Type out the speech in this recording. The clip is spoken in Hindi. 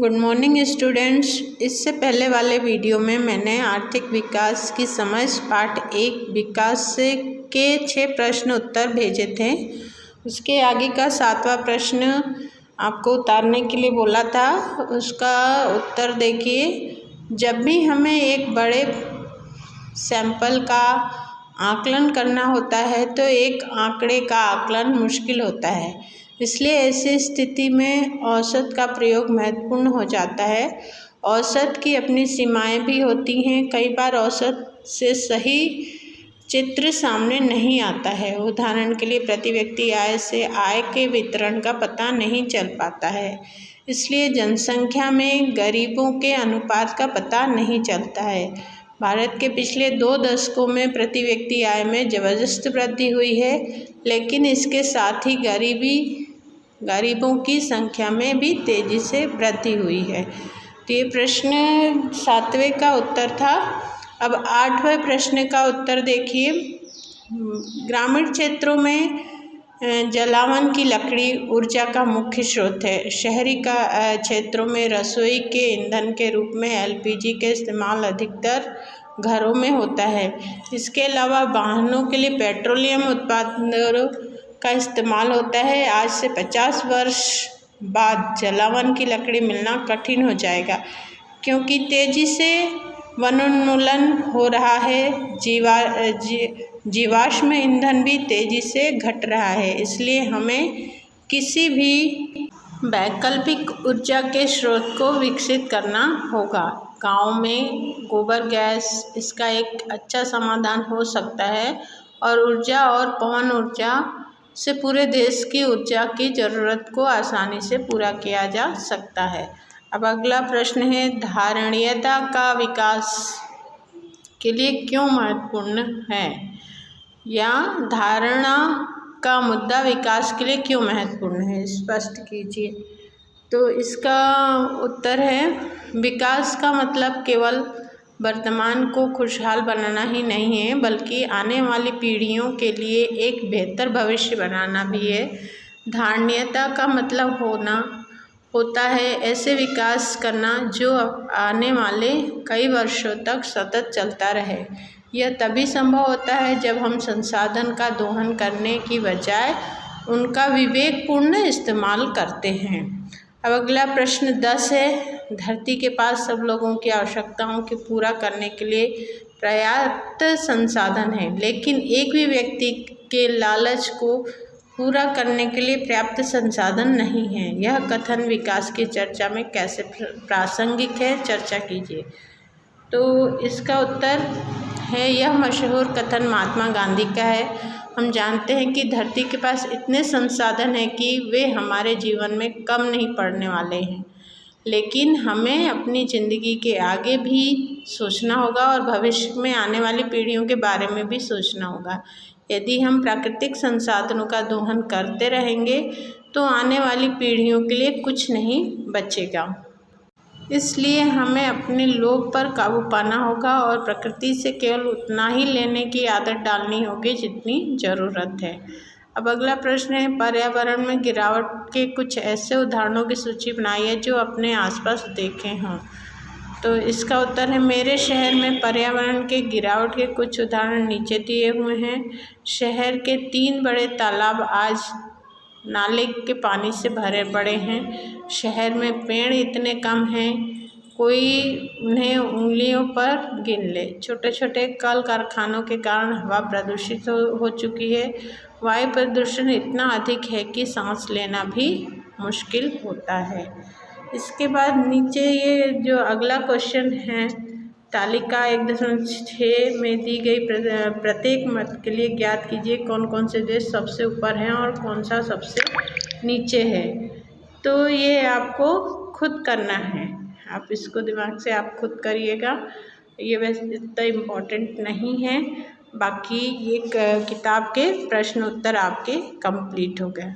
Good morning students. इससे पहले वाले वीडियो में मैंने आर्थिक विकास की समझ पार्ट 1 विकास के 6 प्रश्न उत्तर भेजे थे। उसके आगे का 7वां प्रश्न आपको उतारने के लिए बोला था, उसका उत्तर देखिए। जब भी हमें एक बड़े सैंपल का आकलन करना होता है तो एक आंकड़े का आकलन मुश्किल होता है, इसलिए ऐसी स्थिति में औसत का प्रयोग महत्वपूर्ण हो जाता है। औसत की अपनी सीमाएं भी होती हैं। कई बार औसत से सही चित्र सामने नहीं आता है। उदाहरण के लिए प्रति व्यक्ति आय से आय के वितरण का पता नहीं चल पाता है, इसलिए जनसंख्या में गरीबों के अनुपात का पता नहीं चलता है। भारत के पिछले 2 दशकों में प्रति व्यक्ति आय में जबरदस्त वृद्धि हुई है, लेकिन इसके साथ ही गरीबों की संख्या में भी तेजी से वृद्धि हुई है। तो ये प्रश्न 7वें का उत्तर था। अब 8वें प्रश्न का उत्तर देखिए। ग्रामीण क्षेत्रों में जलावन की लकड़ी ऊर्जा का मुख्य स्रोत है। शहरी क्षेत्रों में रसोई के ईंधन के रूप में एलपीजी का इस्तेमाल अधिकतर घरों में होता है। इसके अलावा वाहनों के लिए पेट्रोलियम उत्पादों का इस्तेमाल होता है। आज से 50 वर्ष बाद जलावन की लकड़ी मिलना कठिन हो जाएगा, क्योंकि तेजी से वनोन्मूलन हो रहा है। जीवाश्म ईंधन भी तेजी से घट रहा है, इसलिए हमें किसी भी वैकल्पिक ऊर्जा के स्रोत को विकसित करना होगा। गांव में गोबर गैस इसका एक अच्छा समाधान हो सकता है, और ऊर्जा और पवन ऊर्जा से पूरे देश की ऊर्जा की ज़रूरत को आसानी से पूरा किया जा सकता है। अब अगला प्रश्न है, धारणीयता का विकास के लिए क्यों महत्वपूर्ण है, या धारणा का मुद्दा विकास के लिए क्यों महत्वपूर्ण है, स्पष्ट कीजिए। तो इसका उत्तर है, विकास का मतलब केवल वर्तमान को खुशहाल बनाना ही नहीं है, बल्कि आने वाली पीढ़ियों के लिए एक बेहतर भविष्य बनाना भी है। धारणीयता का मतलब होता है ऐसे विकास करना जो आने वाले कई वर्षों तक सतत चलता रहे। यह तभी संभव होता है जब हम संसाधन का दोहन करने की बजाय उनका विवेकपूर्ण इस्तेमाल करते हैं। अब अगला प्रश्न 10 है, धरती के पास सब लोगों की आवश्यकताओं को पूरा करने के लिए पर्याप्त संसाधन है, लेकिन एक भी व्यक्ति के लालच को पूरा करने के लिए पर्याप्त संसाधन नहीं है। यह कथन विकास की चर्चा में कैसे प्रासंगिक है, चर्चा कीजिए। तो इसका उत्तर है, यह मशहूर कथन महात्मा गांधी का है। हम जानते हैं कि धरती के पास इतने संसाधन हैं कि वे हमारे जीवन में कम नहीं पड़ने वाले हैं, लेकिन हमें अपनी ज़िंदगी के आगे भी सोचना होगा और भविष्य में आने वाली पीढ़ियों के बारे में भी सोचना होगा। यदि हम प्राकृतिक संसाधनों का दोहन करते रहेंगे तो आने वाली पीढ़ियों के लिए कुछ नहीं बचेगा। इसलिए हमें अपने लोभ पर काबू पाना होगा और प्रकृति से केवल उतना ही लेने की आदत डालनी होगी जितनी ज़रूरत है। अब अगला प्रश्न है, पर्यावरण में गिरावट के कुछ ऐसे उदाहरणों की सूची बनाइए जो अपने आसपास देखे हों। तो इसका उत्तर है, मेरे शहर में पर्यावरण के गिरावट के कुछ उदाहरण नीचे दिए हुए हैं। शहर के 3 बड़े तालाब आज नाले के पानी से भरे पड़े हैं। शहर में पेड़ इतने कम हैं कोई उन्हें उंगलियों पर गिन ले। छोटे छोटे कल कारखानों के कारण हवा प्रदूषित हो चुकी है। वायु प्रदूषण इतना अधिक है कि सांस लेना भी मुश्किल होता है। इसके बाद नीचे ये जो अगला क्वेश्चन है, तालिका 1.6 में दी गई प्रत्येक मत के लिए ज्ञात कीजिए कौन कौन से देश सबसे ऊपर हैं और कौन सा सबसे नीचे है। तो ये आपको खुद करना है, आप इसको दिमाग से आप खुद करिएगा। ये वैसे इतना इम्पोर्टेंट नहीं है, बाकी ये किताब के प्रश्न उत्तर आपके कंप्लीट हो गए।